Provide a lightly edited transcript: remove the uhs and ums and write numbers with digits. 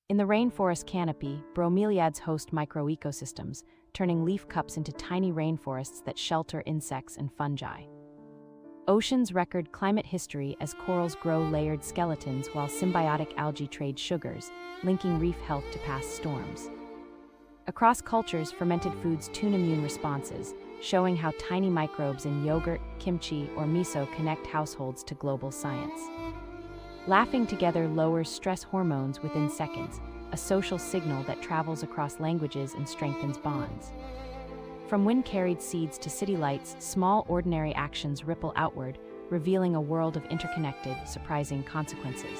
In the rainforest canopy, bromeliads host microecosystems, turning leaf cups into tiny rainforests that shelter insects and fungi. Oceans record climate history as corals grow layered skeletons while symbiotic algae trade sugars, linking reef health to past storms. Across cultures, fermented foods tune immune responses, showing how tiny microbes in yogurt, kimchi, or miso connect households to global science. Laughing together lowers stress hormones within seconds, a social signal that travels across languages and strengthens bonds. From wind-carried seeds to city lights, small ordinary actions ripple outward, revealing a world of interconnected, surprising consequences.